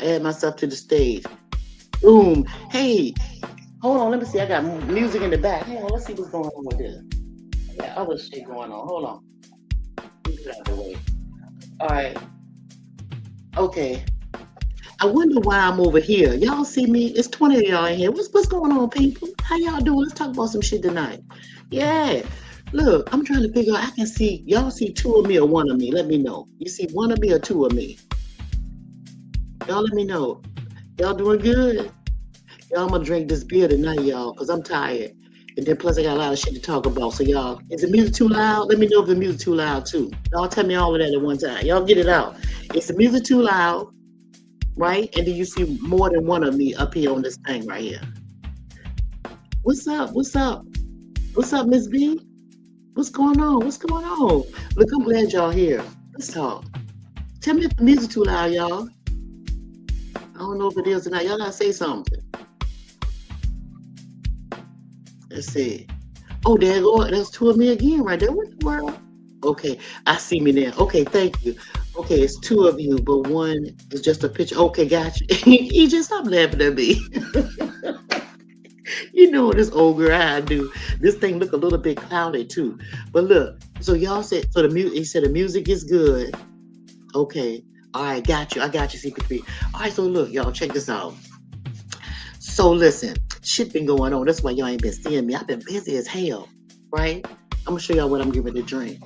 Add myself to the stage. Boom. Hey, hold on. Let me see. I got music in the back. Hang on. Let's see what's going on with this. I got other shit going on. Hold on. Let me get out of the way. All right. Okay. I wonder why I'm over here. Y'all see me? It's 20 of y'all in here. What's going on, people? How y'all doing? Let's talk about some shit tonight. Yeah. Look, I'm trying to figure out. I can see y'all see two of me or one of me. Let me know. You see one of me or two of me? Y'all let me know. Y'all doing good? Y'all, I'm gonna drink this beer tonight, y'all, because I'm tired. And then plus I got a lot of shit to talk about. So y'all, is the music too loud? Let me know if the music too loud too. Y'all tell me all of that at one time. Y'all get it out. Is the music too loud? Right? And then you see more than one of me up here on this thing right here. What's up? What's up? What's up, Miss B? What's going on? What's going on? Look, I'm glad y'all here. Let's talk. Tell me if the music too loud, y'all. I don't know if it is or not. Y'all gotta say something. Let's see. Oh, there you go. That's two of me again right there. What in the world? Okay, I see me now. Okay, thank you. Okay, it's two of you, but one is just a picture. Okay, gotcha. You just stop laughing at me. You know what this old girl I do. This thing look a little bit cloudy too. But look, so y'all said so the music. He said the music is good. Okay, all right, got you. I got you, CP3. All right, so look, y'all, check this out. So listen, shit been going on. That's why y'all ain't been seeing me. I've been busy as hell, right? I'm gonna show y'all what I'm giving to drink.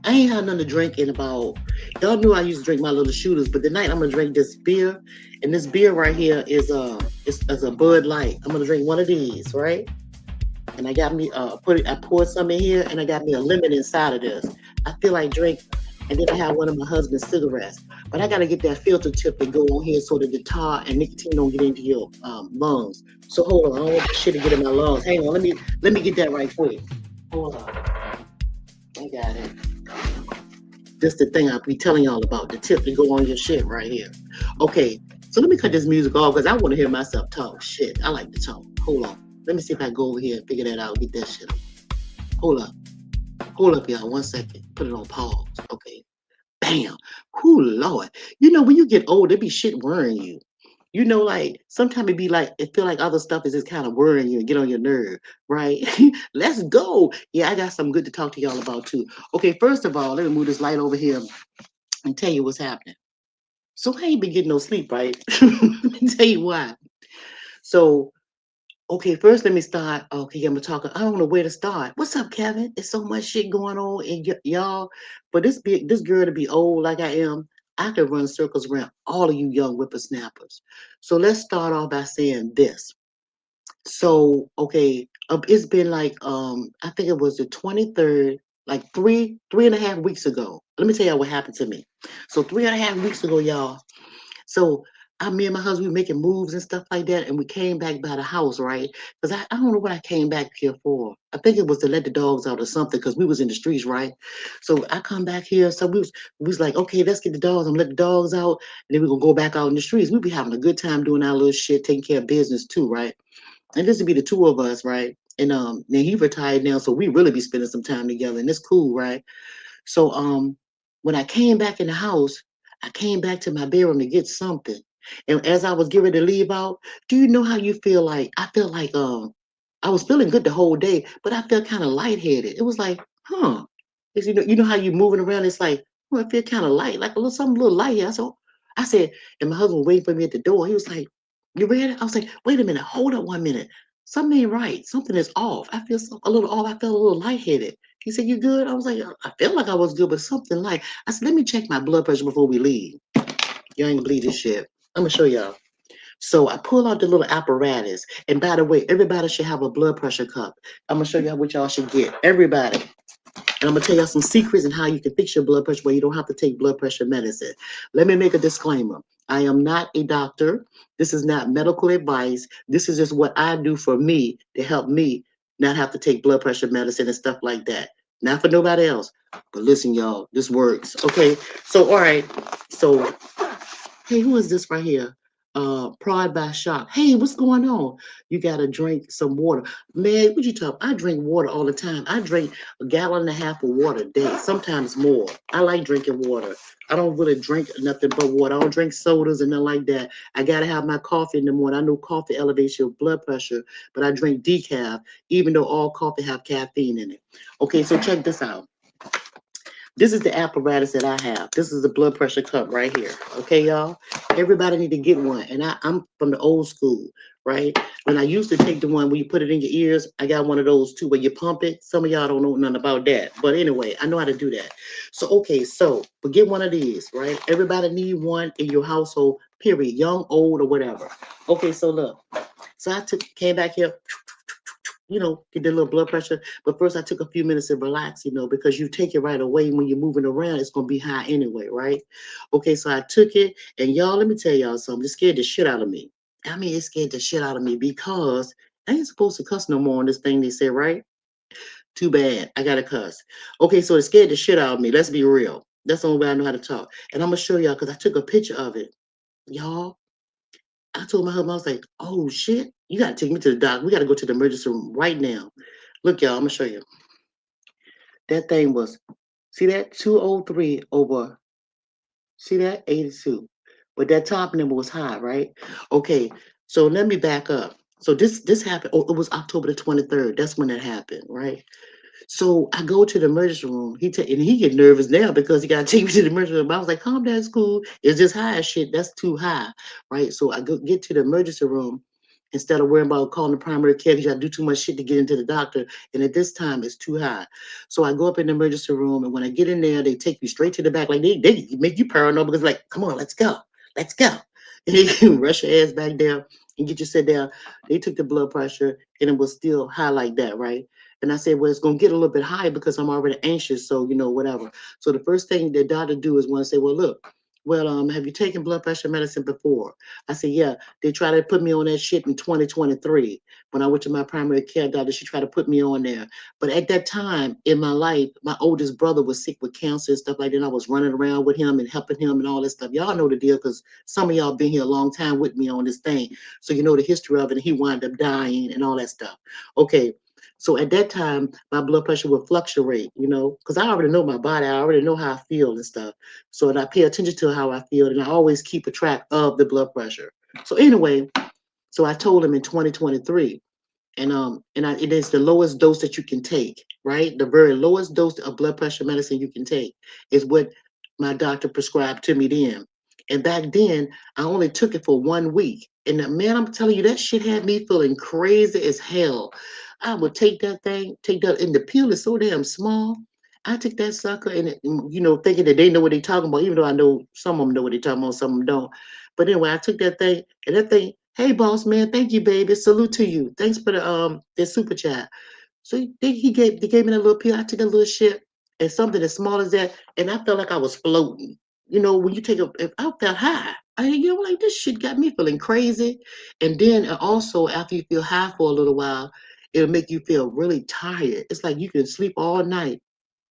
I ain't had nothing to drink in about. Y'all knew I used to drink my little shooters, but tonight I'm gonna drink this beer, and this beer right here is a Bud Light. I'm gonna drink one of these, right? And I got me I poured some in here, and I got me a lemon inside of this. I feel like drink, and then I have one of my husband's cigarettes, but I gotta get that filter tip and go on here so that the tar and nicotine don't get into your lungs. So hold on, I don't want this shit to get in my lungs. Hang on, let me get that right quick. Hold on, I got it. This the thing I be telling y'all about, the tip to go on your shit right here. Okay, so let me cut this music off because I want to hear myself talk. Shit, I like to talk. Hold on. Let me see if I go over here and figure that out, get that shit. Hold up. Hold up, y'all. 1 second. Put it on pause. Okay. Bam. Whoo, Lord. You know, when you get old, there be shit worrying you. You know, like sometimes it be like it feel like other stuff is just kind of worrying you and get on your nerve, right? Let's go. Yeah, I got something good to talk to y'all about too. Okay, first of all, let me move this light over here and tell you what's happening. So I ain't been getting no sleep, right? Let me tell you why. So, okay, first let me start. Okay, I'm gonna talk. I don't know where to start. What's up, Kevin? There's so much shit going on, and y'all. But this girl to be old like I am, I could run circles around all of you young whippersnappers. So let's start off by saying this. So, okay, it's been like I think it was the 23rd, like three and a half weeks ago. Let me tell y'all what happened to me. So 3.5 weeks ago, y'all. So me and my husband we were making moves and stuff like that, and we came back by the house, right? Because I don't know what I came back here for. I think it was to let the dogs out or something, because we was in the streets, right? So I come back here, so we was like, okay, let's get the dogs and let the dogs out, and then we're gonna go back out in the streets. We be having a good time doing our little shit, taking care of business too, right? And this would be the two of us, right? And then he retired now, so we really be spending some time together, and it's cool, right? So when I came back in the house, I came back to my bedroom to get something. And as I was getting ready to leave out, do you know how you feel like? I felt like I was feeling good the whole day, but I felt kind of lightheaded. It was like, huh. It's, you know how you moving around, it's like, oh, I feel kind of light, like a little something a little light here. So I said, and my husband was waiting for me at the door. He was like, you ready? I was like, wait a minute, hold up 1 minute. Something ain't right. Something is off. I feel a little off. I felt a little lightheaded. He said, you good? I was like, I felt like I was good, but something like, I said, let me check my blood pressure before we leave. You ain't gonna believe this shit. I'm gonna show y'all. So I pull out the little apparatus. And by the way, everybody should have a blood pressure cup. I'm gonna show y'all what y'all should get. Everybody. And I'm gonna tell y'all some secrets and how you can fix your blood pressure where you don't have to take blood pressure medicine. Let me make a disclaimer. I am not a doctor. This is not medical advice. This is just what I do for me to help me not have to take blood pressure medicine and stuff like that. Not for nobody else. But listen, y'all, this works. Okay. So, all right. So, hey, who is this right here? Pride by Shock. Hey, what's going on? You gotta drink some water. Man, what you talk? I drink water all the time. I drink a gallon and a half of water a day, sometimes more. I like drinking water. I don't really drink nothing but water. I don't drink sodas and nothing like that. I gotta have my coffee in the morning. I know coffee elevates your blood pressure, but I drink decaf, even though all coffee have caffeine in it. Okay, so check this out. This is the apparatus that I have. This is the blood pressure cup right here. Okay, y'all. Everybody need to get one. And I'm from the old school, right? When I used to take the one where you put it in your ears, I got one of those too, where you pump it. Some of y'all don't know nothing about that. But anyway, I know how to do that. So okay, but get one of these, right? Everybody need one in your household, period. Young, old, or whatever. Okay, so look. So came back here, get the little blood pressure. But first, I took a few minutes to relax, because you take it right away. When you're moving around, it's going to be high anyway, right? Okay, so I took it. And y'all, let me tell y'all something. It scared the shit out of me. I mean, it scared the shit out of me because I ain't supposed to cuss no more on this thing, they said, right? Too bad. I got to cuss. Okay, so it scared the shit out of me. Let's be real. That's the only way I know how to talk. And I'm going to show y'all because I took a picture of it. Y'all, I told my husband, I was like, oh shit, you gotta take me to the doc. We gotta go to the emergency room right now. Look, y'all, I'm gonna show you. That thing was, see that? 203 over, see that? 82. But that top number was high, right? Okay, so let me back up. So this happened, it was October the 23rd. That's when that happened, right? So I go to the emergency room. And he get nervous now because he got to take me to the emergency room. I was like, calm down, school. It's just high as shit. That's too high, right? So I get to the emergency room instead of worrying about calling the primary care because you got to do too much shit to get into the doctor. And at this time, it's too high. So I go up in the emergency room, and when I get in there, they take me straight to the back. Like they make you paranoid because like, come on, let's go, let's go. And they rush your ass back there and get you sit down. They took the blood pressure, and it was still high like that, right? And I said, well, it's going to get a little bit higher because I'm already anxious. So, whatever. So the first thing the doctor do is want to say, well, look, have you taken blood pressure medicine before? I said, yeah. They tried to put me on that shit in 2023. When I went to my primary care doctor, she tried to put me on there. But at that time in my life, my oldest brother was sick with cancer and stuff like that. And I was running around with him and helping him and all this stuff. Y'all know the deal because some of y'all been here a long time with me on this thing. So you know the history of it. And he wound up dying and all that stuff. Okay. So at that time, my blood pressure would fluctuate, because I already know my body. I already know how I feel and stuff. So and I pay attention to how I feel, and I always keep a track of the blood pressure. So anyway, so I told him in 2023, it is the lowest dose that you can take, right? The very lowest dose of blood pressure medicine you can take is what my doctor prescribed to me then. And back then, I only took it for 1 week. And man, I'm telling you, that shit had me feeling crazy as hell. I would take that thing, and the pill is so damn small. I took that sucker thinking that they know what they're talking about, even though I know some of them know what they're talking about, some of them don't. But anyway, I took that thing, and that thing, hey boss man, thank you, baby. Salute to you. Thanks for the super chat. So they gave me that little pill. I took a little shit and something as small as that, and I felt like I was floating. When you take I felt high. Like this shit got me feeling crazy. And then also after you feel high for a little while, it'll make you feel really tired. It's like you can sleep all night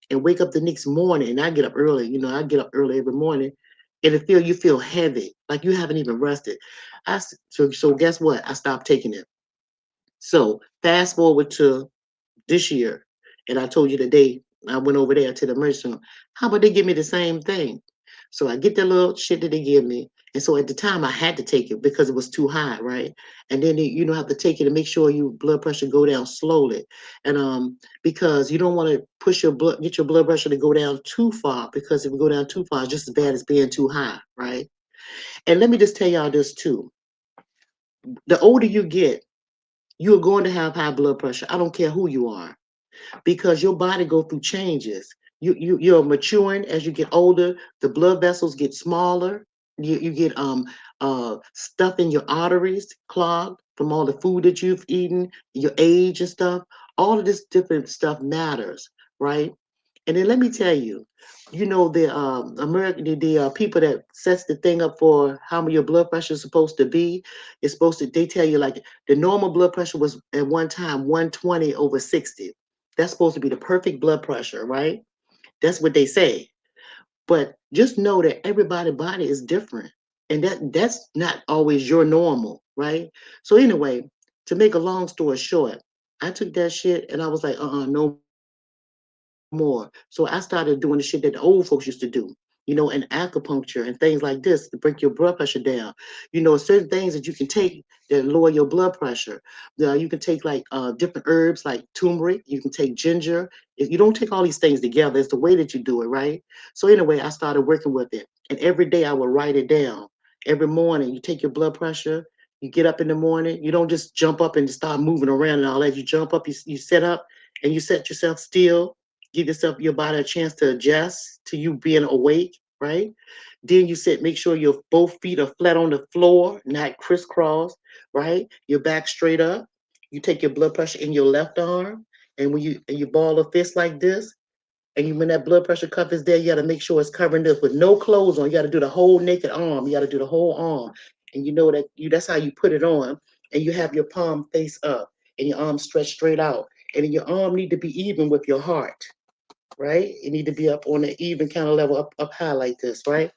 and wake up the next morning. And I get up early. I get up early every morning, and you feel heavy, like you haven't even rested. So guess what? I stopped taking it. So fast forward to this year, and I told you the day I went over there to the emergency room. How about they give me the same thing? So I get the little shit that they give me, and so at the time I had to take it because it was too high, right? And then you have to take it to make sure your blood pressure go down slowly, and because you don't want to get your blood pressure to go down too far, because if it go down too far, it's just as bad as being too high, right? And let me just tell y'all this too: the older you get, you're going to have high blood pressure. I don't care who you are, because your body go through changes. You're maturing as you get older. The blood vessels get smaller. You get stuff in your arteries clogged from all the food that you've eaten, your age and stuff. All of this different stuff matters, right? And then let me tell you, the people that sets the thing up for how much your blood pressure is supposed to be, they tell you like the normal blood pressure was at one time 120 over 60. That's supposed to be the perfect blood pressure, right? That's what they say. But just know that everybody's body is different. And that's not always your normal, right? So anyway, to make a long story short, I took that shit and I was like, no more. So I started doing the shit that the old folks used to do, and acupuncture and things like this to break your blood pressure down. Certain things that you can take that lower your blood pressure. You can take like different herbs like turmeric. You can take ginger. If you don't take all these things together, it's the way that you do it, right? So anyway, I started working with it, and every day I would write it down. Every morning, you take your blood pressure. You get up in the morning. You don't just jump up and start moving around and all that. You jump up. You set up and you set yourself still. Give yourself your body a chance to adjust to you being awake, right? Then you sit, make sure your both feet are flat on the floor, not crisscross, right? Your back straight up. You take your blood pressure in your left arm, and when you ball a fist like this, and when that blood pressure cuff is there, you got to make sure it's covering this with no clothes on. You got to do the whole naked arm. You got to do the whole arm, and you know that that's how you put it on. And you have your palm face up, and your arm stretched straight out, and then your arm need to be even with your heart, right? It need to be up on an even kind of level, up high like this, right?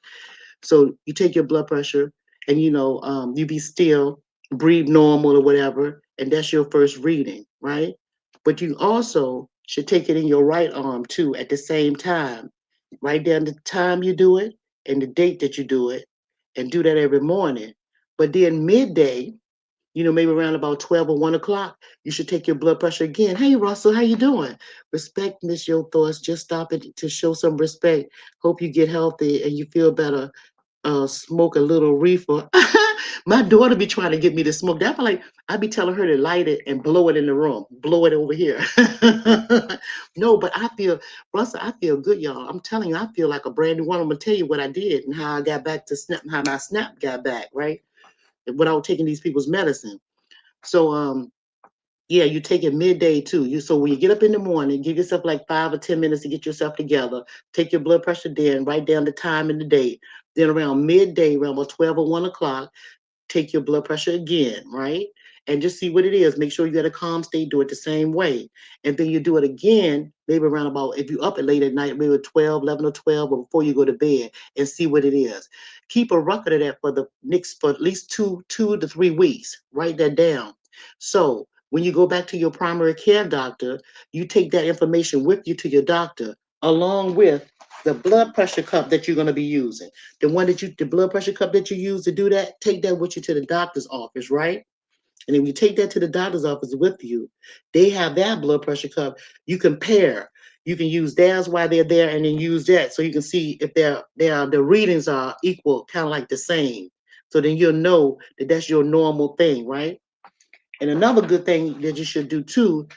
So you take your blood pressure, and you be still, breathe normal or whatever, and that's your first reading, right? But you also should take it in your right arm too at the same time. Write down the time you do it and the date that you do it, and do that every morning. But then midday, maybe around about 12 or 1 o'clock, you should take your blood pressure again. Hey, Russell, how you doing? Respect, Miss Your Thoughts. Just stop it to show some respect. Hope you get healthy and you feel better. Smoke a little reefer. My daughter be trying to get me to smoke. That like I be telling her to light it and blow it in the room, blow it over here. No, but I feel, Russell, I feel good, y'all. I'm telling you, I feel like a brand new one. I'm gonna tell you what I did and how I got back to snap, how my snap got back, right? Without taking these people's medicine. So yeah, you take it midday too. So when you get up in the morning, give yourself like 5 or 10 minutes to get yourself together. Take your blood pressure then, write down the time and the date. Then around midday, around about 12 or 1 o'clock, take your blood pressure again, right? And just see what it is. Make sure you got a calm state, do it the same way. And then you do it again, maybe around about, if you're up at late at night, maybe 12, 11 or 12, or before you go to bed, and see what it is. Keep a record of that for at least 2 to 3 weeks. Write that down. So when you go back to your primary care doctor, you take that information with you to your doctor, along with the blood pressure cup that you're going to be using. The blood pressure cup that you use to do that, take that with you to the doctor's office, right? And if you take that to the doctor's office with you, they have that blood pressure cup. You compare. You can use theirs while they're there, and then use that so you can see if the readings are equal, kind of like the same. So then you'll know that that's your normal thing, right? And another good thing that you should do too,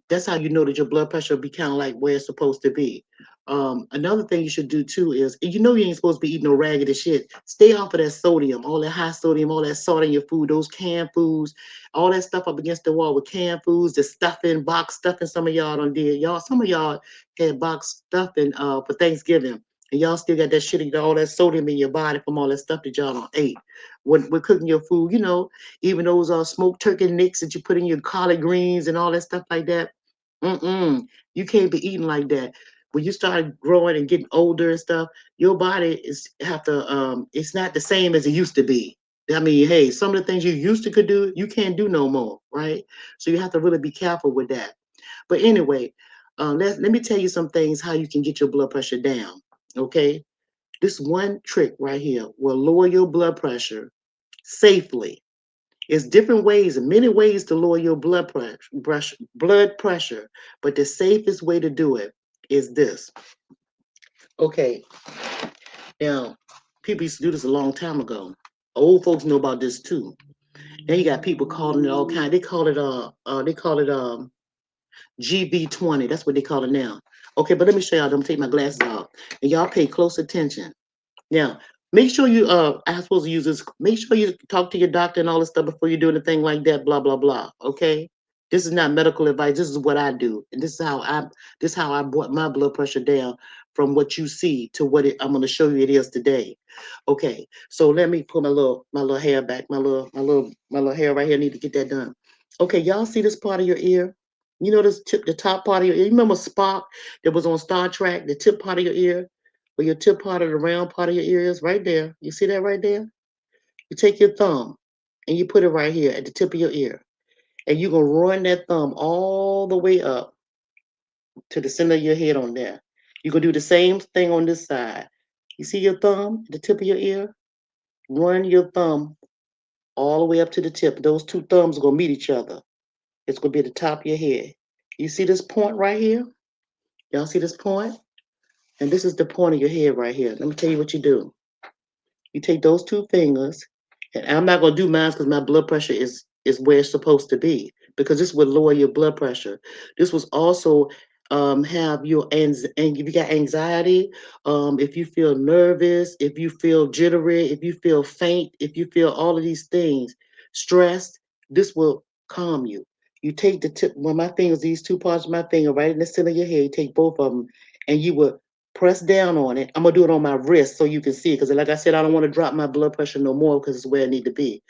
that's how you know that your blood pressure will be kind of like where it's supposed to be. Another thing you should do too is, you ain't supposed to be eating no raggedy shit. Stay off of that sodium, all that high sodium, all that salt in your food, those canned foods, all that stuff up against the wall with canned foods, the stuffing, box stuffing. Some of y'all done did. Some of y'all had box stuffing for Thanksgiving, and y'all still got that shit, all that sodium in your body from all that stuff that y'all done ate. When we're cooking your food, even those smoked turkey necks that you put in your collard greens and all that stuff like that. You can't be eating like that. When you start growing and getting older and stuff, your body it's not the same as it used to be. I mean, hey, some of the things you used to could do, you can't do no more, right? So you have to really be careful with that. But anyway, let me tell you some things how you can get your blood pressure down. Okay, this one trick right here will lower your blood pressure safely. It's different ways and many ways to lower your blood pressure, but the safest way to do it is this. Okay, now people used to do this a long time ago. Old folks know about this too. Then you got people calling it all kind. They call it GB20. That's what they call it now. Okay, but let me show y'all. I'm gonna take my glasses off, and y'all pay close attention. Now, make sure you I'm supposed to use this. Make sure you talk to your doctor and all this stuff before you do anything like that, blah, blah, blah. Okay? This is not medical advice. This is what I do. And this is how I brought my blood pressure down from what you see to what I'm gonna show you it is today. Okay, so let me put my little hair back, my little hair right here. I need to get that done. Okay, y'all see this part of your ear? You know this tip, the top part of your ear. You remember Spock that was on Star Trek, the tip part of your ear? where your tip part of the round part of your ear is, right there. You see that right there? You take your thumb and you put it right here at the tip of your ear. And you're going to run that thumb all the way up to the center of your head on there. You're going to do the same thing on this side. You see your thumb at the tip of your ear? Run your thumb all the way up to the tip. Those two thumbs are going to meet each other. It's going to be at the top of your head. You see this point right here? Y'all see this point? And this is the point of your head right here. Let me tell you what you do. You take those two fingers, and I'm not going to do mine because my blood pressure is where it's supposed to be, because this would lower your blood pressure. This was also have your and if you got anxiety, if you feel nervous, if you feel jittery, if you feel faint, if you feel all of these things, stressed, this will calm you. You take the tip, one of my fingers, these two parts of my finger, right in the center of your head. You take both of them, and you will press down on it. I'm gonna do it on my wrist so you can see it, because like I said, I don't want to drop my blood pressure no more because it's where it need to be.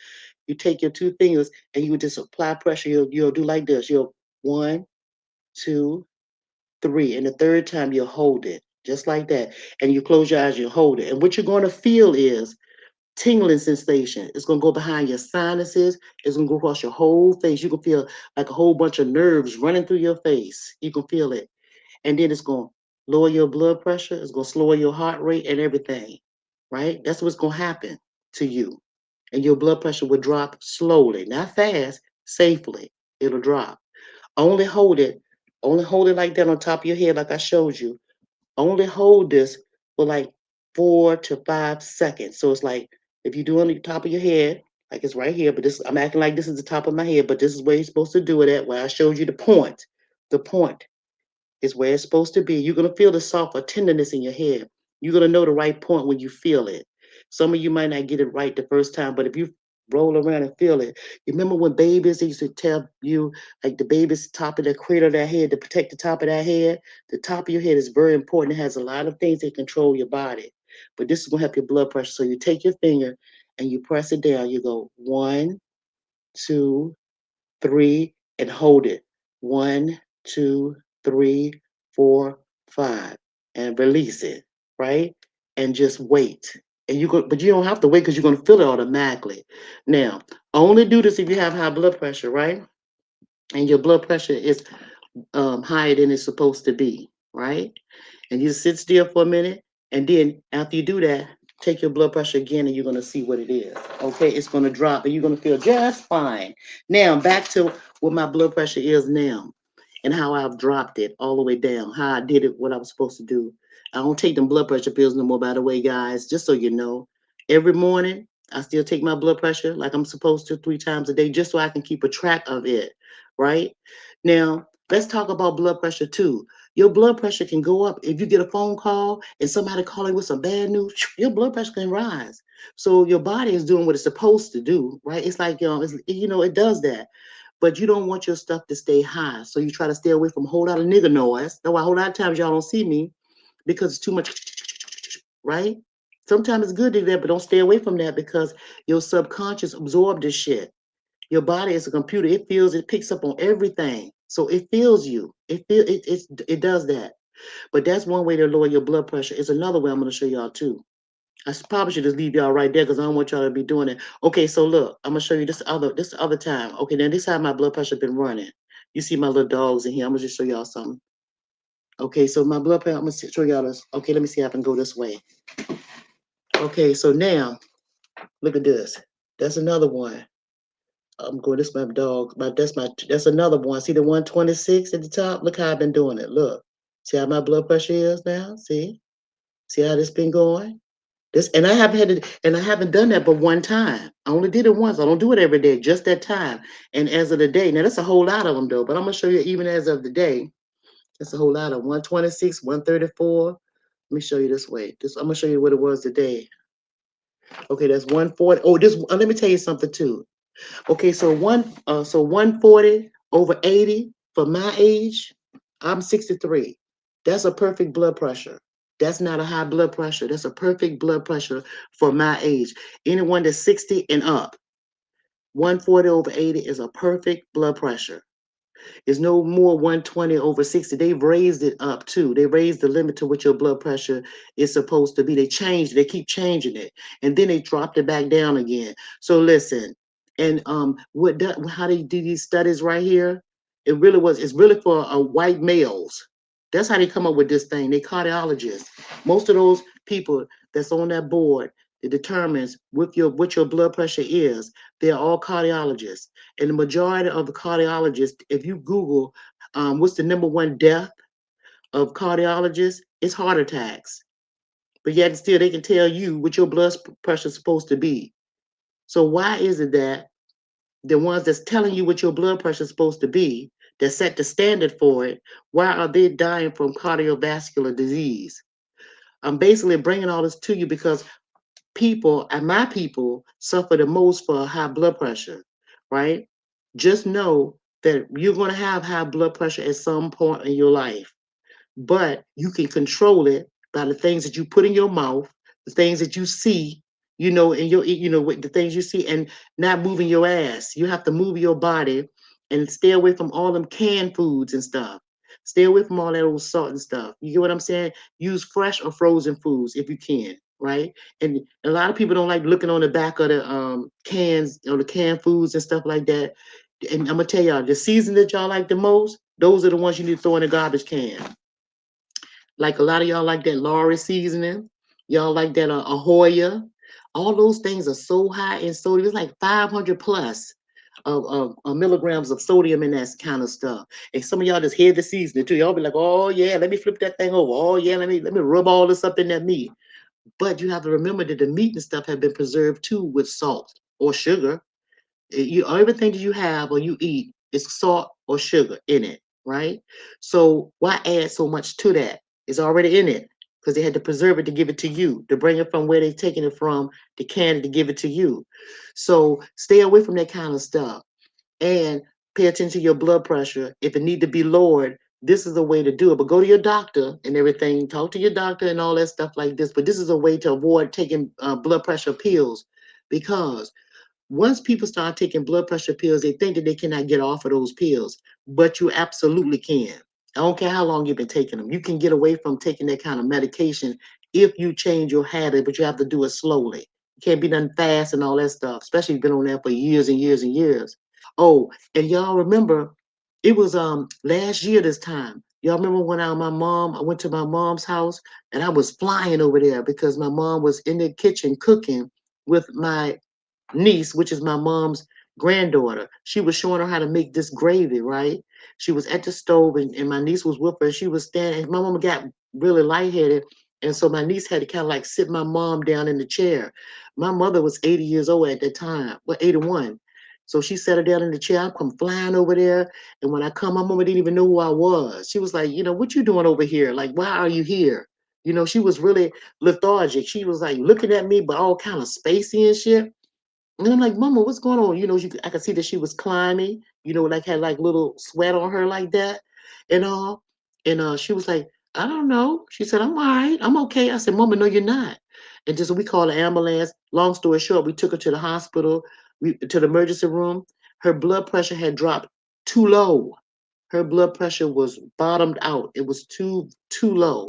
You take your two fingers and you just apply pressure. You'll do like this. You'll 1, 2, 3, and the third time you'll hold it just like that. And you close your eyes. You hold it, and what you're going to feel is tingling sensation. It's gonna go behind your sinuses. It's gonna go across your whole face. You can feel like a whole bunch of nerves running through your face. You can feel it, and then it's going to lower your blood pressure. It's going to slow your heart rate and everything, right? That's what's going to happen to you. And your blood pressure will drop slowly, not fast, safely. It'll drop. Only hold it. Only hold it like that on top of your head, like I showed you. Only hold this for like 4 to 5 seconds. So it's like if you do it on the top of your head, like it's right here, but this I'm acting like this is the top of my head, but this is where you're supposed to do it at, where I showed you the point. The point is where it's supposed to be. You're going to feel the soft or tenderness in your head. You're going to know the right point when you feel it. Some of you might not get it right the first time, but if you roll around and feel it, you remember when babies, they used to tell you, like the baby's top of the cradle of their head to protect the top of their head? The top of your head is very important. It has a lot of things that control your body. But this is going to help your blood pressure. So you take your finger and you press it down. You go 1, 2, 3, and hold it. 1, 2, 3, 4, 5, and release it, right? And just wait. And you go, but you don't have to wait because you're going to feel it automatically. Now, only do this if you have high blood pressure, right? And your blood pressure is higher than it's supposed to be, right? And you sit still for a minute, and then after you do that, take your blood pressure again, and you're going to see what it is. Okay, it's going to drop, and you're going to feel just fine. Now back to what my blood pressure is now, and how I've dropped it all the way down. How I did it, what I was supposed to do. I don't take them blood pressure pills no more. By the way, guys, just so you know, every morning I still take my blood pressure like I'm supposed to 3 times a day, just so I can keep a track of it. Right now, let's talk about blood pressure too. Your blood pressure can go up if you get a phone call and somebody calling with some bad news. Your blood pressure can rise. So your body is doing what it's supposed to do, right? It's like it does that, but you don't want your stuff to stay high. So you try to stay away from a whole lot of nigger noise. That's why a whole lot of times y'all don't see me, because it's too much, right? Sometimes it's good to do that, but don't stay away from that, because your subconscious absorbs this shit. Your body is a computer. It picks up on everything. So it feels you. It does that. But that's one way to lower your blood pressure. It's another way I'm going to show y'all too. Probably should just leave y'all right there because I don't want y'all to be doing it. Okay, so look, I'm gonna show you this other time. Okay, now this how my blood pressure been running. You see my little dogs in here. I'm gonna just show y'all something. Okay, so my blood pressure, I'm gonna show y'all this. Okay, let me see if I can go this way. Okay, so now look at this. That's another one. I'm going. This is my dog. That's another one. See the 126 at the top? Look how I've been doing it. Look. See how my blood pressure is now? See how this been going? This and I haven't done that but one time. I only did it once. I don't do it every day, just that time. And as of the day, now that's a whole lot of them though, but I'm gonna show you even as of the day, that's a whole lot of 126, 134. Let me show you this way. I'm gonna show you what it was today. Okay, that's 140. Oh, let me tell you something too. Okay, so 140 over 80 for my age, I'm 63. That's a perfect blood pressure. That's not a high blood pressure. That's a perfect blood pressure for my age. Anyone that's 60 and up, 140 over 80 is a perfect blood pressure. It's no more 120 over 60. They've raised it up too. They raised the limit to what your blood pressure is supposed to be. They changed, they keep changing it. And then they dropped it back down again. So listen, and how they do these studies right here, it's really for white males. That's how they come up with this thing. They cardiologists. Most of those people that's on that board that determines what your blood pressure is, they're all cardiologists. And the majority of the cardiologists, if you Google what's the number one death of cardiologists, it's heart attacks. But yet still they can tell you what your blood pressure is supposed to be. So why is it that the ones that's telling you what your blood pressure is supposed to be, that set the standard for it, why are they dying from cardiovascular disease? I'm basically bringing all this to you because people, and my people, suffer the most for high blood pressure, right? Just know that you're going to have high blood pressure at some point in your life, but you can control it by the things that you put in your mouth, the things that you see, in your, with the things you see, and not moving your ass. You have to move your body and stay away from all them canned foods and stuff. Stay away from all that old salt and stuff. You get what I'm saying? Use fresh or frozen foods if you can, right? And a lot of people don't like looking on the back of the cans or the canned foods and stuff like that. And I'm gonna tell y'all, the season that y'all like the most, those are the ones you need to throw in the garbage can. Like a lot of y'all like that Lawry seasoning. Y'all like that Ahoya. All those things are so high in sodium. It's like 500 plus of milligrams of sodium in that kind of stuff. And some of y'all just hear the seasoning too. Y'all be like, oh yeah, let me flip that thing over. Oh yeah, let me rub all this up in that meat. But you have to remember that the meat and stuff have been preserved too with salt or sugar. Everything that you have or you eat is salt or sugar in it, right? So why add so much to that? It's already in it because they had to preserve it to give it to you, to bring it from where they're taking it from, the can to give it to you. So stay away from that kind of stuff and pay attention to your blood pressure. If it need to be lowered, this is a way to do it. But go to your doctor and everything. Talk to your doctor and all that stuff like this. But this is a way to avoid taking blood pressure pills because once people start taking blood pressure pills, they think that they cannot get off of those pills, but you absolutely can. I don't care how long you've been taking them. You can get away from taking that kind of medication if you change your habit, but you have to do it slowly. You can't be done fast and all that stuff, especially if you've been on that for years and years and years. Oh, and y'all remember, it was last year this time. Y'all remember when I went to my mom's house and I was flying over there because my mom was in the kitchen cooking with my niece, which is my mom's granddaughter. She was showing her how to make this gravy, right? She was at the stove and my niece was with her. She was standing, my mom got really lightheaded. And so my niece had to kind of like sit my mom down in the chair. My mother was 80 years old at that time, well, 81. So she sat her down in the chair. I come flying over there. And when I come, my mama didn't even know who I was. She was like, what you doing over here? Like, why are you here? She was really lethargic. She was like looking at me, but all kind of spacey and shit. And I'm like, Mama, what's going on? I could see that she was climbing, like had like little sweat on her like that and all. And she was like, I don't know. She said, I'm all right. I'm okay. I said, Mama, no, you're not. And just we called the ambulance. Long story short, we took her to the hospital, to the emergency room. Her blood pressure had dropped too low. Her blood pressure was bottomed out. It was too low,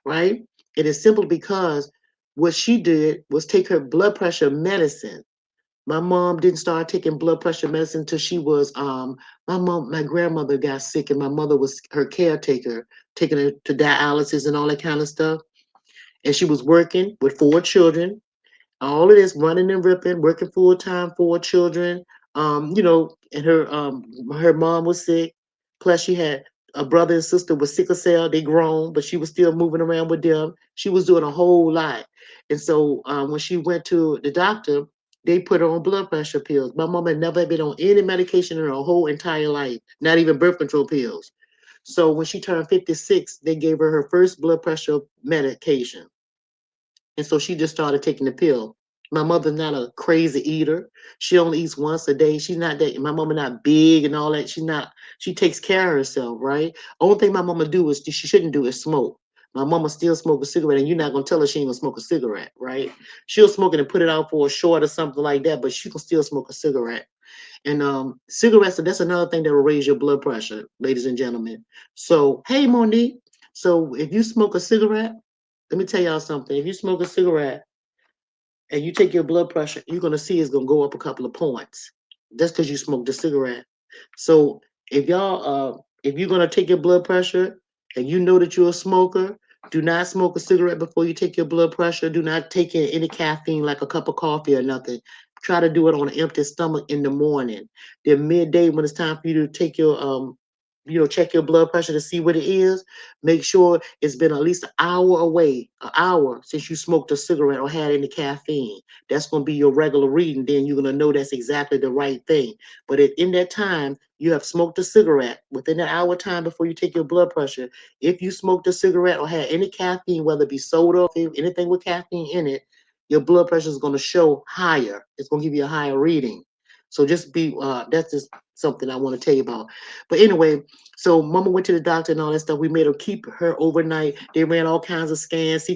right? It is simply because what she did was take her blood pressure medicine. My mom didn't start taking blood pressure medicine until she was my grandmother got sick and my mother was her caretaker, taking her to dialysis and all that kind of stuff. And she was working with 4 children, all of this running and ripping, working full time, 4 children. And her mom was sick. Plus she had a brother and sister with sickle cell. They grown, but she was still moving around with them. She was doing a whole lot. And so when she went to the doctor, they put her on blood pressure pills. My mom had never been on any medication in her whole entire life, not even birth control pills. So when she turned 56, they gave her her first blood pressure medication. And so she just started taking the pill. My mother's not a crazy eater. She only eats once a day. She's not that, my mama not big and all that. She takes care of herself, right? Only thing my mama do is, she shouldn't do is smoke. My mama still smoke a cigarette and you're not gonna tell her she ain't gonna smoke a cigarette, right? She'll smoke it and put it out for a short or something like that, but she can still smoke a cigarette. And cigarettes, so that's another thing that will raise your blood pressure, ladies and gentlemen. So, hey, Monique. So, if you smoke a cigarette, let me tell y'all something. If you smoke a cigarette and you take your blood pressure, you're gonna see it's gonna go up a couple of points. That's because you smoked a cigarette. So, if you're gonna take your blood pressure and you know that you're a smoker, do not smoke a cigarette before you take your blood pressure. Do not take in any caffeine like a cup of coffee or nothing. Try to do it on an empty stomach in the morning. Then midday when it's time for you to take your check your blood pressure to see what it is. Make sure it's been at least an hour since you smoked a cigarette or had any caffeine. That's going to be your regular reading. Then you're going to know that's exactly the right thing. But if in that time you have smoked a cigarette within an hour time before you take your blood pressure, if you smoked a cigarette or had any caffeine, whether it be soda or anything with caffeine in it, your blood pressure is going to show higher. It's going to give you a higher reading. So just be that's just something I want to tell you about. But anyway, so mama went to the doctor and all that stuff. We made her keep her overnight. They ran all kinds of scans,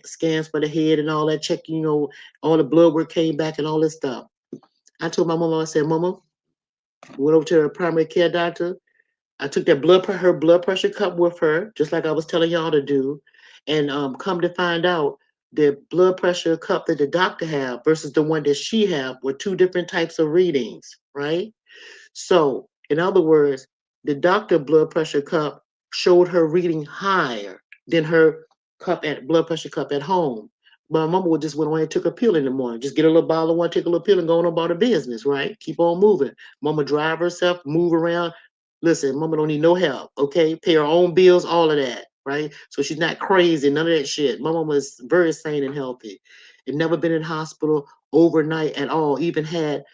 scans for the head and all that, checking, all the blood work came back and all this stuff. I told my mama, I said, Mama, went over to her primary care doctor. I took her blood pressure cup with her, just like I was telling y'all to do. And come to find out, the blood pressure cup that the doctor had versus the one that she had were two different types of readings, right? So, in other words, the doctor blood pressure cup showed her reading higher than her blood pressure cup at home. My mama would just went away and took a pill in the morning. Just get a little bottle of one, take a little pill, and go on about her business, right? Keep on moving. Mama drive herself, move around. Listen, mama don't need no help, okay? Pay her own bills, all of that, right? So she's not crazy, none of that shit. My mama is very sane and healthy. And never been in hospital overnight at all. Even had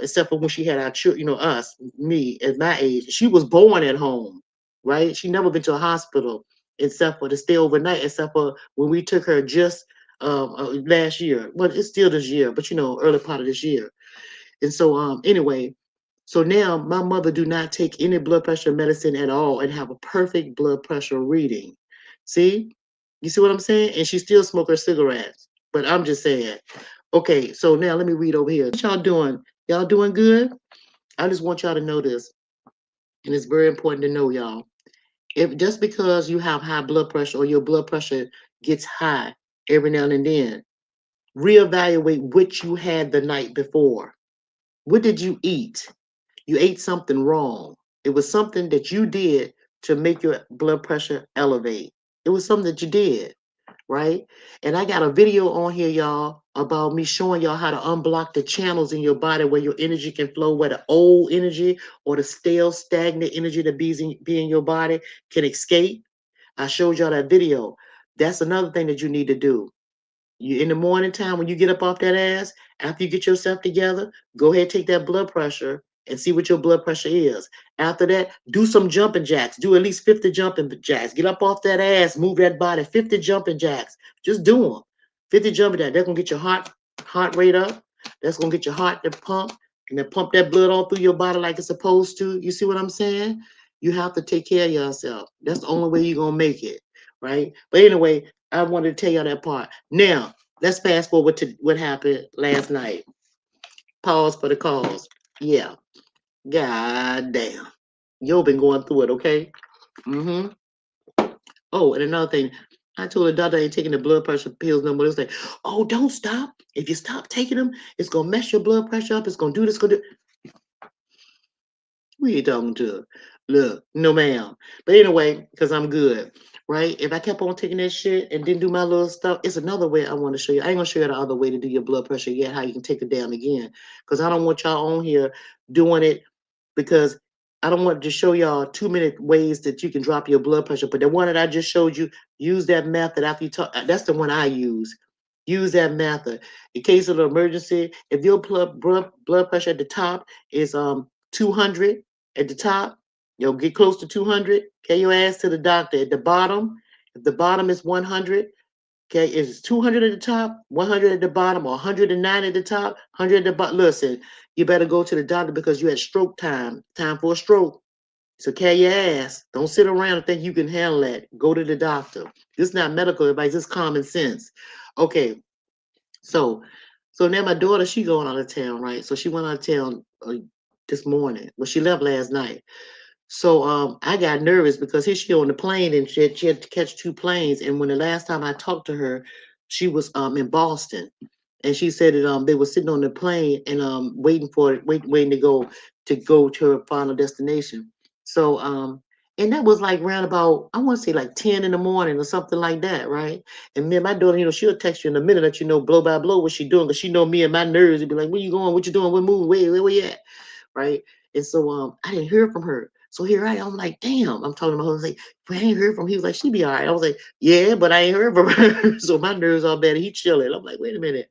except for when she had our children, us, me at my age. She was born at home, right? She never been to a hospital except for to stay overnight, except for when we took her just last year. Well, it's still this year, but early part of this year. And so anyway, so now my mother do not take any blood pressure medicine at all and have a perfect blood pressure reading. See? You see what I'm saying? And she still smoke her cigarettes. But I'm just saying. Okay, so now let me read over here. What y'all doing? Y'all doing good? I just want y'all to know this, and it's very important to know, y'all. If just because you have high blood pressure or your blood pressure gets high every now and then, reevaluate what you had the night before. What did you eat? You ate something wrong. It was something that you did to make your blood pressure elevate. It was something that you did, right? And I got a video on here, y'all, about me showing y'all how to unblock the channels in your body where your energy can flow, where the old energy or the stale, stagnant energy that be in your body can escape. I showed y'all that video. That's another thing that you need to do. You in the morning time when you get up off that ass, after you get yourself together, go ahead, take that blood pressure and see what your blood pressure is. After that, do some jumping jacks. Do at least 50 jumping jacks. Get up off that ass, move that body, 50 jumping jacks. Just do them. 50 jumping jacks. That's gonna get your heart rate up. That's gonna get your heart to pump and then pump that blood all through your body like it's supposed to. You see what I'm saying? You have to take care of yourself. That's the only way you're gonna make it, right? But anyway, I wanted to tell y'all that part. Now, let's fast forward to what happened last night. Pause for the cause. Yeah. God damn. You've been going through it, okay? Mm-hmm. Oh, and another thing, I told the doctor I ain't taking the blood pressure pills no more. It's like, oh, don't stop. If you stop taking them, it's gonna mess your blood pressure up. It's gonna do this, gonna do. Who you talking to? Look, no ma'am. But anyway, because I'm good, right? If I kept on taking that shit and didn't do my little stuff, it's another way I want to show you. I ain't gonna show you the other way to do your blood pressure yet, how you can take it down again. Because I don't want y'all on here doing it because I don't want to show y'all 2 minute ways that you can drop your blood pressure. But the one that I just showed you, use that method after you talk. That's the one I use. Use that method. In case of an emergency, if your blood pressure at the top is 200 at the top, you'll get close to 200. Carry your ass to the doctor. At the bottom, if the bottom is 100, okay, if it's 200 at the top, 100 at the bottom, or 109 at the top, 100 at the bottom, listen, you better go to the doctor because you had stroke time for a stroke. So carry your ass. Don't sit around and think you can handle that. Go to the doctor. This is not medical advice. This is common sense. Okay, so now my daughter, she going out of town, right? So she went out of town this morning. Well, she left last night. So I got nervous because here she on the plane and she had to catch two planes. And when the last time I talked to her, she was in Boston, and she said that they were sitting on the plane and waiting for it, waiting to go to her final destination. So and that was like around about, I want to say like 10 in the morning or something like that, right? And me and my daughter, she'll text you in a minute, let you know blow by blow what she doing, because she know me and my nerves would be like, where you going? What you doing? What moving? Where you at? Right? And so I didn't hear from her. So here I am, I'm like, damn. I'm talking to my husband, like, but I ain't heard from him. He was like, she be all right. I was like, yeah, but I ain't heard from her. So my nerves all bad. He chilling. I'm like, wait a minute.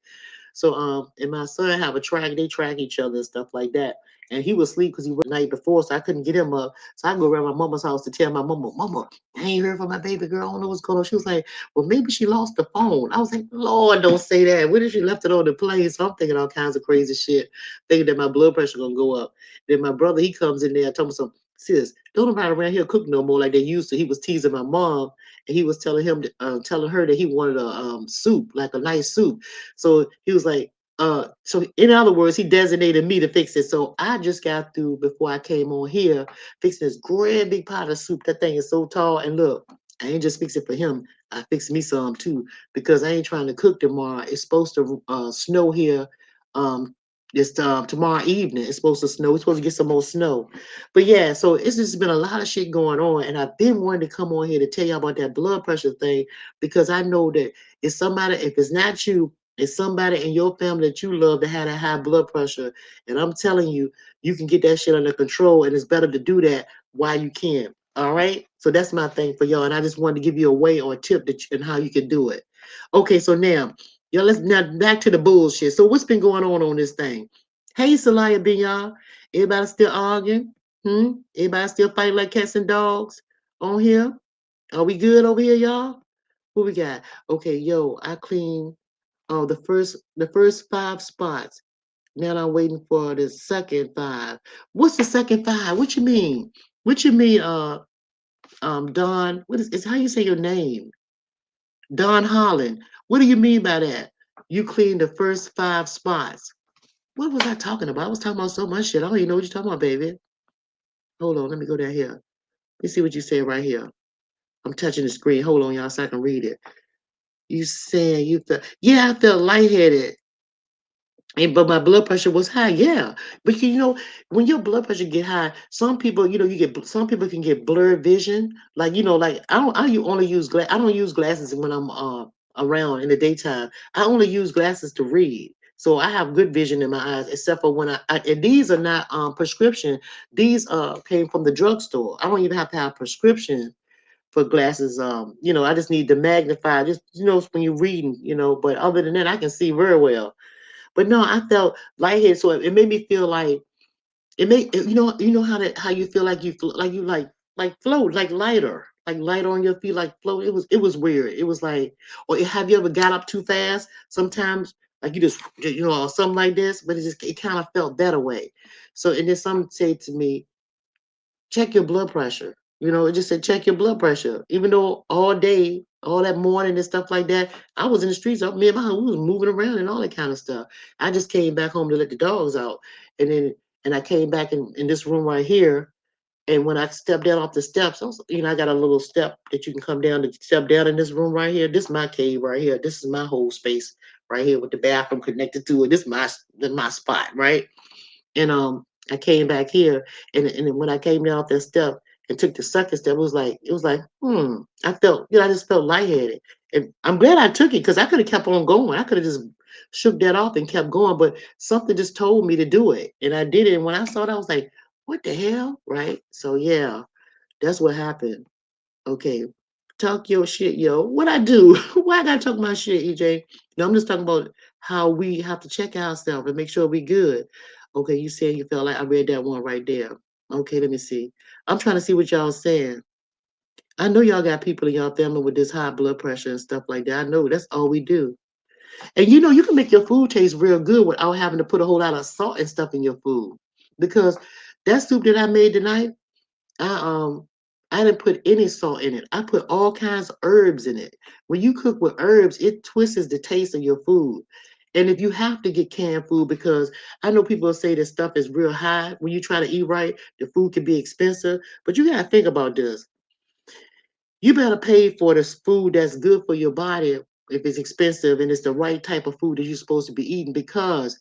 So and my son have a track, they track each other and stuff like that. And he was asleep because he worked the night before, so I couldn't get him up. So I go around my mama's house to tell my mama, I ain't heard from my baby girl. I don't know what's going on. She was like, well, maybe she lost the phone. I was like, Lord, don't say that. What if she left it on the plane? So I'm thinking all kinds of crazy shit, thinking that my blood pressure gonna go up. Then my brother, he comes in there and told me something. Sis, don't nobody around here cook no more like they used to. He was teasing my mom, and he was telling her that he wanted a soup, like a nice soup. So he was like, so in other words, he designated me to fix it. So I just got through before I came on here fixing this great big pot of soup. That thing is so tall. And look, I ain't just fix it for him. I fixed me some too, because I ain't trying to cook tomorrow. It's supposed to snow here. This tomorrow evening. It's supposed to snow. We're supposed to get some more snow. But yeah, so it's just been a lot of shit going on. And I've been wanting to come on here to tell you about that blood pressure thing, because I know that it's somebody, if it's not you, it's somebody in your family that you love that had a high blood pressure. And I'm telling you, you can get that shit under control, and it's better to do that while you can. All right. So that's my thing for y'all. And I just wanted to give you a way or a tip and how you can do it. Okay. So now, y'all, let's now back to the bullshit. So what's been going on this thing? Hey, Salaya B, y'all. Everybody still arguing? Everybody still fighting like cats and dogs on here? Are we good over here, y'all? What we got? Okay, yo, I cleaned the first 5 spots. Now I'm waiting for the second 5. What's the second 5? What you mean? What you mean, Don? What is how you say your name? Don Holland. What do you mean by that? You cleaned the first 5 spots. What was I talking about? I was talking about so much shit. I don't even know what you're talking about, baby. Hold on, let me go down here. Let me see what you said right here. I'm touching the screen. Hold on, y'all, so I can read it. You saying you felt, yeah, I felt lightheaded. But my blood pressure was high, yeah. But when your blood pressure get high, some people, some people can get blurred vision. Like, like I don't use glasses when I'm around in the daytime. I only use glasses to read. So I have good vision in my eyes, except for when and these are not prescription. These came from the drugstore. I don't even have to have prescription for glasses. I just need to magnify, just when you're reading, but other than that, I can see very well. But no, I felt lightheaded, so it made me feel like how you feel like like float, like lighter on your feet, like float. It was weird. It was like, or have you ever got up too fast? Sometimes, like you just or something like this, but it kind of felt that way. So and then some say to me, check your blood pressure. It just said check your blood pressure. Even though all day, all that morning and stuff like that, I was in the streets. Me and my husband, we was moving around and all that kind of stuff. I just came back home to let the dogs out, and I came back in this room right here. And when I stepped down off the steps, I got a little step that you can come down to step down in this room right here. This is my cave right here. This is my whole space right here with the bathroom connected to it. This is my spot, right? And I came back here, and then when I came down off that step and took the second step, it was like, I felt, I just felt lightheaded. And I'm glad I took it, because I could have kept on going. I could have just shook that off and kept going, but something just told me to do it. And I did it. And when I saw it, I was like, what the hell? Right? So yeah, that's what happened. Okay. Talk your shit, yo. What I do? Why I gotta talk my shit, EJ? No, I'm just talking about how we have to check ourselves and make sure we good. Okay, you saying you felt like I read that one right there. Okay, let me see. I'm trying to see what y'all saying. I know y'all got people in y'all family with this high blood pressure and stuff like that. I know that's all we do. And you can make your food taste real good without having to put a whole lot of salt and stuff in your food. Because that soup that I made tonight, I I didn't put any salt in it. I put all kinds of herbs in it. When you cook with herbs, it twists the taste of your food. And if you have to get canned food, because I know people say that stuff is real high when you try to eat right, the food can be expensive. But you gotta think about this. You better pay for this food that's good for your body if it's expensive and it's the right type of food that you're supposed to be eating. Because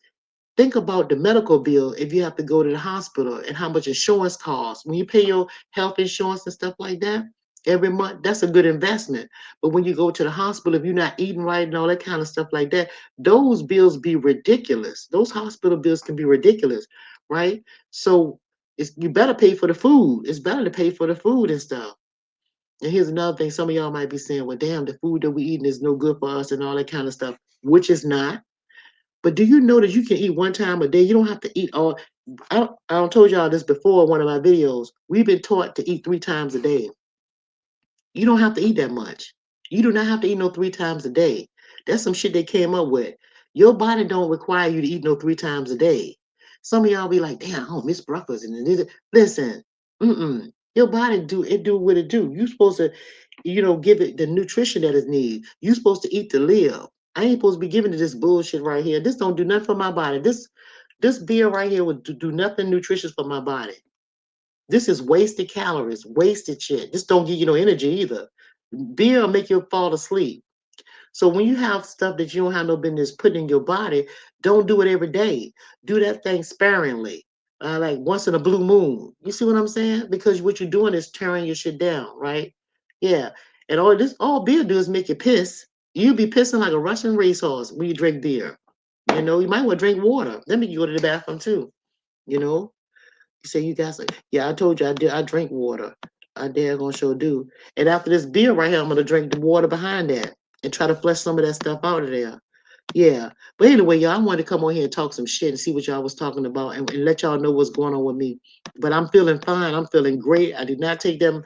think about the medical bill if you have to go to the hospital and how much insurance costs. When you pay your health insurance and stuff like that every month, that's a good investment. But when you go to the hospital, if you're not eating right and all that kind of stuff like that, those bills be ridiculous. Those hospital bills can be ridiculous, right? So you better pay for the food. It's better to pay for the food and stuff. And here's another thing: some of y'all might be saying, "Well, damn, the food that we eating is no good for us and all that kind of stuff," which is not. But do you know that you can eat one time a day? You don't have to eat all. I told y'all this before in one of my videos. We've been taught to eat 3 times a day. You don't have to eat that much. You do not have to eat no 3 times a day. That's some shit they came up with. Your body don't require you to eat no 3 times a day. Some of y'all be like, damn, I don't miss breakfast. And listen, your body do what it do. You supposed to, give it the nutrition that it needs. You supposed to eat to live. I ain't supposed to be giving it this bullshit right here. This don't do nothing for my body. This beer right here would do nothing nutritious for my body. This is wasted calories, wasted shit. This don't give you no energy either. Beer will make you fall asleep. So when you have stuff that you don't have no business putting in your body, don't do it every day. Do that thing sparingly, like once in a blue moon. You see what I'm saying? Because what you're doing is tearing your shit down, right? Yeah. And all beer do is make you piss. You be pissing like a Russian racehorse when you drink beer. You might want to drink water. That make you go to the bathroom too. You know. You say you got some. Yeah, I told you I did. I drink water. I dare gonna sure do. And after this beer right here, I'm gonna drink the water behind that and try to flush some of that stuff out of there. Yeah. But anyway, y'all, I wanted to come on here and talk some shit and see what y'all was talking about and let y'all know what's going on with me. But I'm feeling fine. I'm feeling great. I did not take them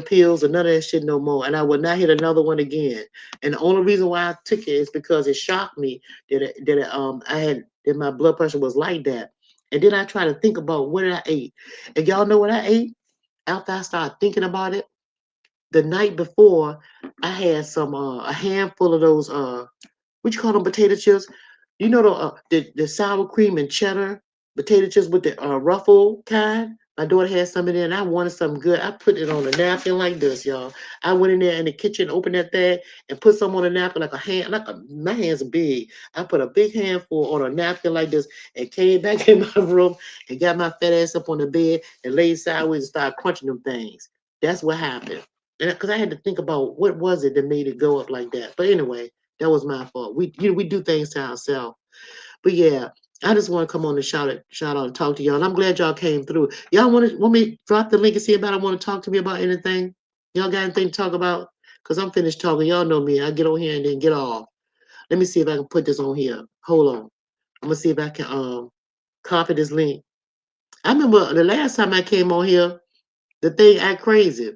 pills or none of that shit no more. And I will not hit another one again. And the only reason why I took it is because it shocked me that my blood pressure was like that. And then I try to think about what I ate. And y'all know what I ate? After I started thinking about it, the night before, I had some a handful of those what you call them, potato chips? You know the sour cream and cheddar potato chips with the ruffle kind. My daughter had some in there, and I wanted something good. I put it on a napkin like this, y'all. I went in there in the kitchen, opened that thing, and put some on a napkin like a hand, my hands are big. I put a big handful on a napkin like this, and came back in my room and got my fat ass up on the bed and laid sideways and started crunching them things. That's what happened. Because I had to think about what was it that made it go up like that. But anyway, that was my fault. We do things to ourselves. But yeah, I just want to come on and shout out and talk to y'all. And I'm glad y'all came through. Y'all want me to drop the link and see about I want to talk to me about anything? Y'all got anything to talk about? Because I'm finished talking. Y'all know me. I get on here and then get off. Let me see if I can put this on here. Hold on. I'm gonna see if I can copy this link. I remember the last time I came on here, the thing act crazy.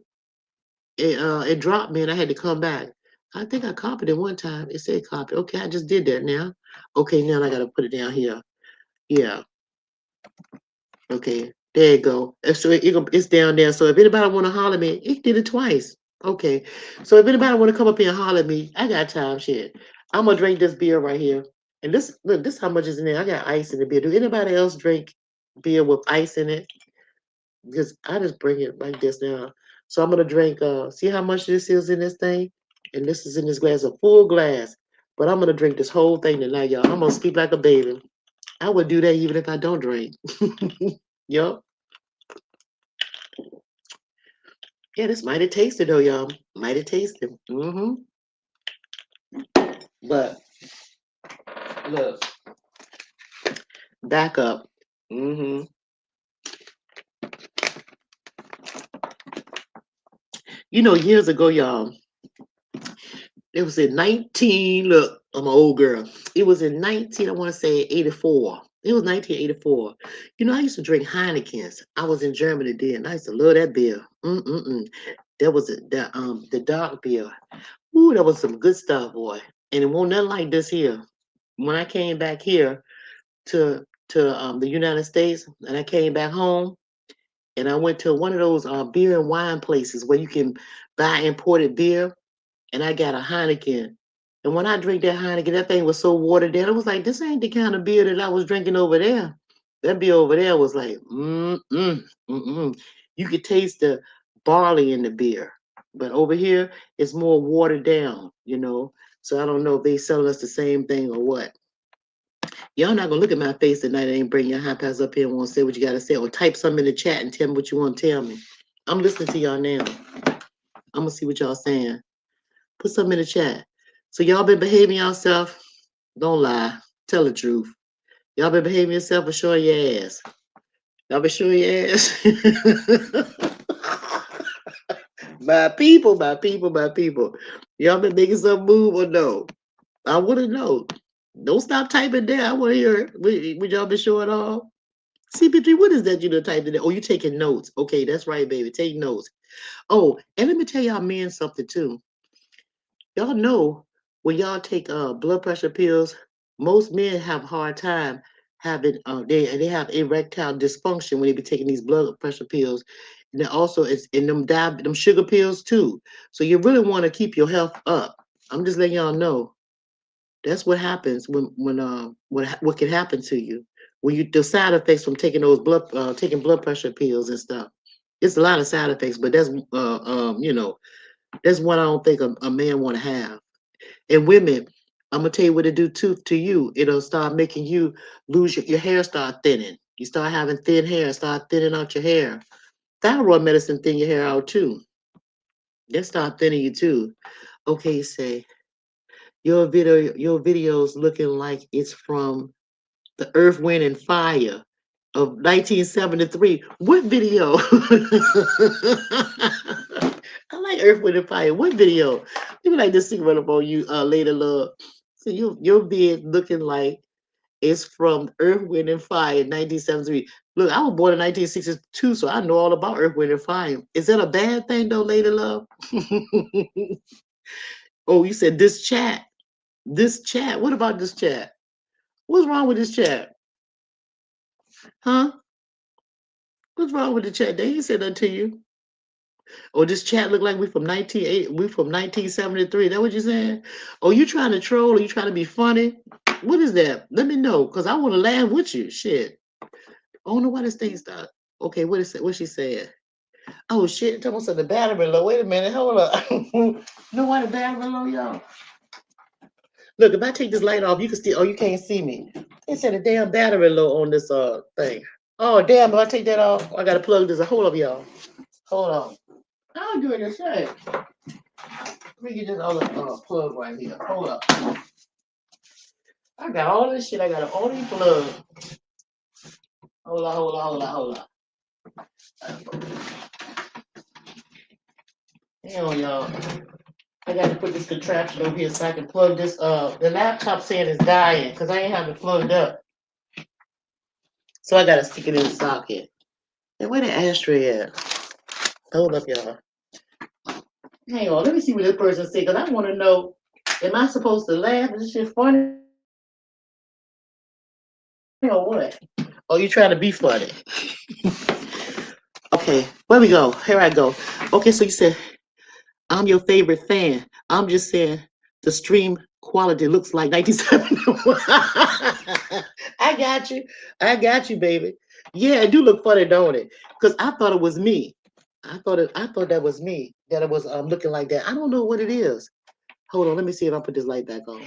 It dropped me and I had to come back. I think I copied it one time. It said copy. Okay, I just did that now. Okay, now I gotta put it down here. Yeah. Okay. There you go. So it's down there. So if anybody want to holler at me, it did it twice. Okay. So if anybody want to come up here and holler at me, I got time. Shit. I'm gonna drink this beer right here. And this how much is in there. I got ice in the beer. Do anybody else drink beer with ice in it? Because I just bring it like this now. So I'm gonna drink. See how much this is in this thing, and this is in this glass, a full glass. But I'm gonna drink this whole thing tonight, y'all. I'm gonna sleep like a baby. I would do that even if I don't drink. Yup. Yeah, this mighty tasty though, y'all. Mighty tasty. But look, back up. hmm Years ago, y'all, it was in 19. Look, I'm an old girl. It was in 19. I want to say 84. It was 1984. I used to drink Heinekens. I was in Germany then. I used to love that beer. That was the dark beer. Ooh, that was some good stuff, boy. And it wasn't nothing like this here. When I came back here to the United States, and I came back home, and I went to one of those beer and wine places where you can buy imported beer, and I got a Heineken. And when I drink that Heineken, that thing was so watered down. It was like, this ain't the kind of beer that I was drinking over there. That beer over there was like, You could taste the barley in the beer. But over here, it's more watered down, you know. So I don't know if they selling us the same thing or what. Y'all not gonna look at my face tonight and ain't bring your high pass up here and won't say what you gotta say or type something in the chat and tell me what you want to tell me. I'm listening to y'all now. I'm gonna see what y'all saying. Put something in the chat. So y'all been behaving yourself? Don't lie. Tell the truth. Y'all been behaving yourself or showing your ass? Y'all been showing your ass? My people, my people, my people. Y'all been making some move or no? I want to know. Don't stop typing there. I want to hear it. Would y'all been showing off? CP3, what is that you done typed in there? Oh, you taking notes. Okay, that's right, baby. Take notes. Oh, and let me tell y'all men something too. Y'all know when y'all take blood pressure pills, most men have a hard time having they have erectile dysfunction when they be taking these blood pressure pills. And then also it's in them sugar pills too. So you really want to keep your health up. I'm just letting y'all know. That's what happens when what can happen to you when you the side effects from taking those taking blood pressure pills and stuff. It's a lot of side effects, but that's that's one I don't think a man want to have. And women, I'm gonna tell you what it do to you. It'll start making you lose your hair start thinning. You start having thin hair, start thinning out your hair. Thyroid medicine thin your hair out too. They start thinning you too. Okay, say your videos looking like it's from the Earth, Wind, and Fire of 1973. What video? I like Earth, Wind, and Fire. What video? Maybe like this thing run up on you later, love. So your beard looking like it's from Earth, Wind, and Fire, 1973. Look, I was born in 1962, so I know all about Earth, Wind, and Fire. Is that a bad thing though, lady love? Oh, you said this chat. This chat. What about this chat? What's wrong with this chat? Huh? What's wrong with the chat? They ain't said that to you. Or this chat look like we from 1973. That what you saying? Oh, you trying to troll or you trying to be funny? What is that? Let me know, because I want to laugh with you. Shit. I don't know why this thing stopped. Okay, what is it? What she said? Oh shit, talking about the battery low. Wait a minute, hold up. You know why the battery low, y'all? Look, if I take this light off, you can still you can't see me. They said the damn battery low on this thing. Oh damn, if I take that off, I gotta plug this. Hold up, y'all. Hold on. I'm doing the same. Let me get this other plug right here. Hold up. I got all this shit. I got all these plugs. Hold on. Hang on, y'all. I got to put this contraption over here so I can plug this. The laptop saying it's dying because I ain't have it plugged up. So I got to stick it in the socket. And where the ashtray at? Hold up, y'all. Hang on. Let me see what this person said because I want to know. Am I supposed to laugh? Is this shit funny or what? Oh, you trying to be funny? Okay, where we go? Here I go. Okay, so you said I'm your favorite fan. I'm just saying the stream quality looks like 1971. I got you. I got you, baby. Yeah, it do look funny, don't it? Because I thought it was me. I thought that was me. That it was looking like that. I don't know what it is. Hold on, let me see if I put this light back on.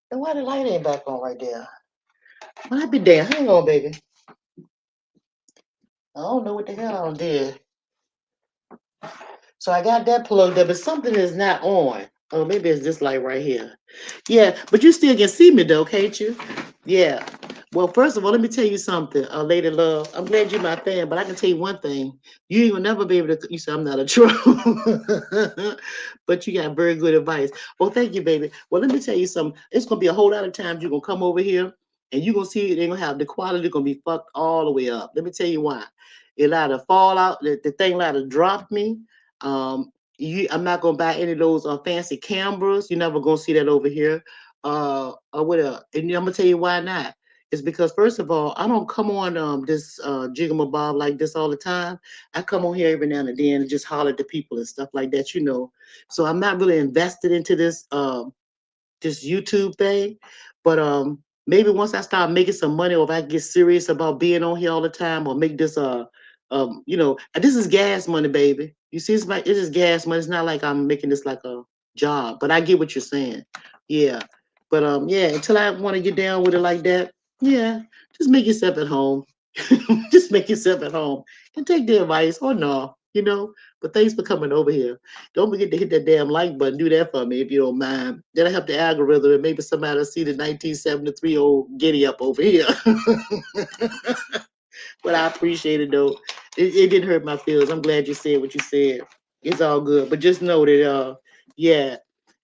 And why the light ain't back on right there? Well, I be there. Hang on, baby. I don't know what the hell I did. So I got that plugged up, but something is not on. Oh, maybe it's this light right here. Yeah, but you still can see me though, can't you? Yeah. Well, first of all, let me tell you something, Lady Love. I'm glad you're my fan, but I can tell you one thing. You ain't gonna never be able to. You say I'm not a troll, but you got very good advice. Well, thank you, baby. Well, let me tell you something. It's gonna be a whole lot of times you're gonna come over here and you're gonna see they're gonna have the quality gonna be fucked all the way up. Let me tell you why. It allowed to fall out. The thing allowed to drop me. I'm not gonna buy any of those fancy cameras. You're never gonna see that over here. Or what else? And I'm gonna tell you why not. It's because first of all, I don't come on this jigamabob like this all the time. I come on here every now and then and just holler at the people and stuff like that, you know. So I'm not really invested into this. this YouTube thing. But maybe once I start making some money, or if I get serious about being on here all the time, or make this this is gas money, baby. You see, it's just gas money. It's not like I'm making this like a job. But I get what you're saying. Yeah. But yeah, until I want to get down with it like that, yeah, just make yourself at home. Just make yourself at home and take the advice or no, But thanks for coming over here. Don't forget to hit that damn like button. Do that for me if you don't mind. That'll help the algorithm, and maybe somebody will see the 1973 old giddy up over here. But I appreciate it though. It didn't hurt my feelings. I'm glad you said what you said. It's all good. But just know that yeah,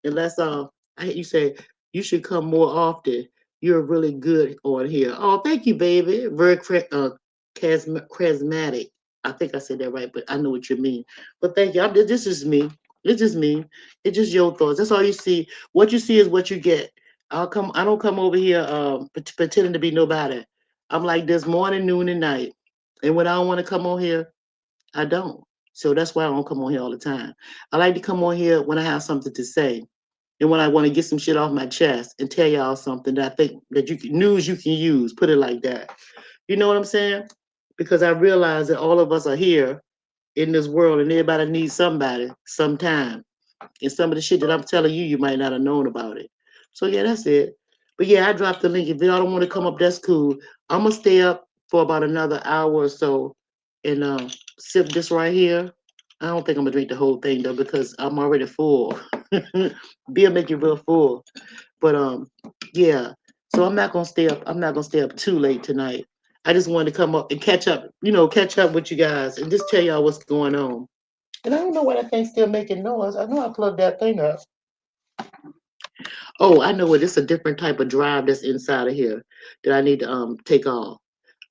unless you say you should come more often. You're really good on here. Oh, thank you, baby. Very charismatic. I think I said that right, but I know what you mean. But thank you. This is me. It's just me. It's just your thoughts. That's all you see. What you see is what you get. I don't come over here pretending to be nobody. I'm like this morning, noon, and night. And when I don't want to come on here, I don't. So that's why I don't come on here all the time. I like to come on here when I have something to say, and when I want to get some shit off my chest and tell y'all something that I think that news you can use. Put it like that. You know what I'm saying? Because I realize that all of us are here in this world, and everybody needs somebody sometime. And some of the shit that I'm telling you, you might not have known about it. So yeah, that's it. But yeah, I dropped the link. If y'all don't want to come up, that's cool. I'm gonna stay up for about another hour or so and sip this right here. I don't think I'm gonna drink the whole thing though because I'm already full. Beer make you real full. But yeah. So I'm not gonna stay up. I'm not gonna stay up too late tonight. I just wanted to come up and catch up with you guys and just tell y'all what's going on. And I don't know why that thing's still making noise. I know I plugged that thing up. Oh, I know what. It's a different type of drive that's inside of here that I need to take off.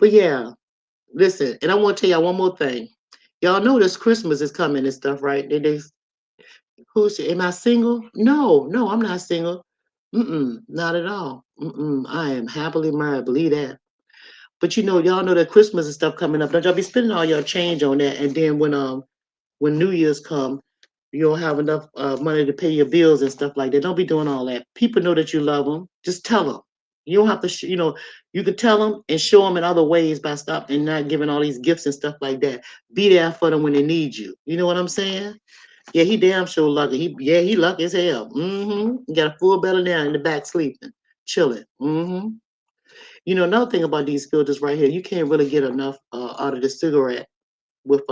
But yeah, listen, and I want to tell y'all one more thing. Y'all know this Christmas is coming and stuff, right? Am I single? No, no, I'm not single. Not at all. I am happily married. Believe that. But y'all know that Christmas and stuff coming up. Don't y'all be spending all your change on that, and then when New Year's come, you don't have enough money to pay your bills and stuff like that. Don't be doing all that. People know that you love them. Just tell them. You don't have to, you can tell them and show them in other ways by stopping and not giving all these gifts and stuff like that. Be there for them when they need you. You know what I'm saying? Yeah, he damn sure lucky. He lucky as hell. He got a full belly down in the back sleeping, chilling. Another thing about these filters right here, you can't really get enough out of the cigarette with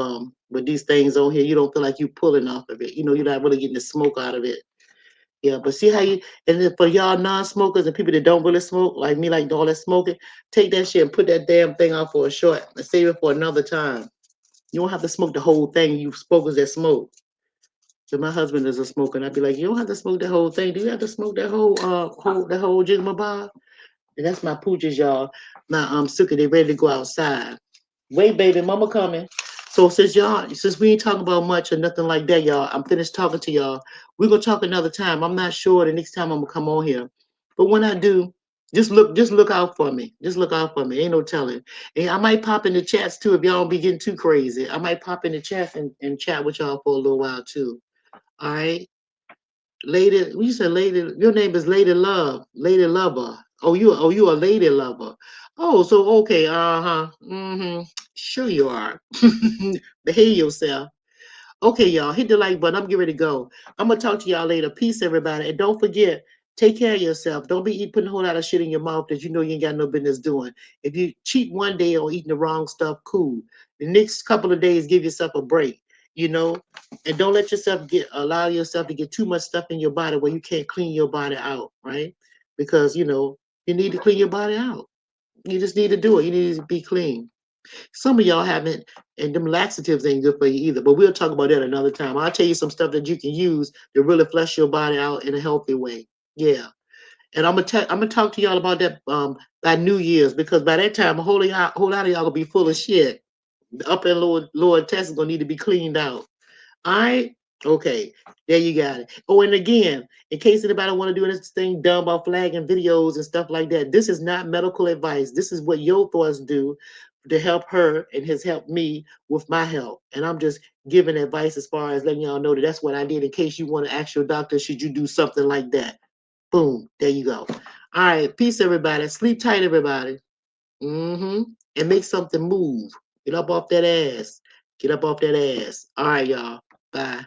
these things on here. You don't feel like you pulling off of it. You're not really getting the smoke out of it. Yeah, but see how and then for y'all non-smokers and people that don't really smoke, like me, like all that smoking, take that shit and put that damn thing out for a short and save it for another time. You don't have to smoke the whole thing. You smokers that smoke. So my husband is a smoker, and I'd be like, you don't have to smoke the whole thing. Do you have to smoke that whole jigma? And that's my pooches, y'all. My sucker, they ready to go outside. Wait, baby, mama coming. So since we ain't talking about much or nothing like that, y'all, I'm finished talking to y'all. We're gonna talk another time. I'm not sure the next time I'm gonna come on here. But when I do, just look out for me. Just look out for me. Ain't no telling. And I might pop in the chats too if y'all don't be getting too crazy. I might pop in the chat and chat with y'all for a little while too. All right. Lady, you said lady, your name is Lady Love, Lady Lover. Oh, you a lady lover. Oh, so okay, uh-huh. Sure you are. Behave yourself. Okay, y'all, hit the like button. I'm getting ready to go. I'm gonna talk to y'all later. Peace, everybody. And don't forget, take care of yourself. Don't be putting a whole lot of shit in your mouth that you ain't got no business doing. If you cheat one day on eating the wrong stuff, cool. The next couple of days, give yourself a break, you know, and don't let yourself allow yourself to get too much stuff in your body where you can't clean your body out, right? Because you need to clean your body out. You just need to do it. You need to be clean. Some of y'all haven't, and them laxatives ain't good for you either. But we'll talk about that another time. I'll tell you some stuff that you can use to really flush your body out in a healthy way. Yeah, and I'm gonna talk to y'all about that by New Year's because by that time a whole lot of y'all gonna be full of shit. The upper and lower intestines gonna need to be cleaned out. All right. Okay. There you got it. Oh, and again, in case anybody want to do this thing dumb about flagging videos and stuff like that, this is not medical advice. This is what your thoughts do to help her and has helped me with my health. And I'm just giving advice as far as letting y'all know that that's what I did in case you want to ask your doctor, should you do something like that? Boom. There you go. All right. Peace, everybody. Sleep tight, everybody. And make something move. Get up off that ass. Get up off that ass. All right, y'all. Bye.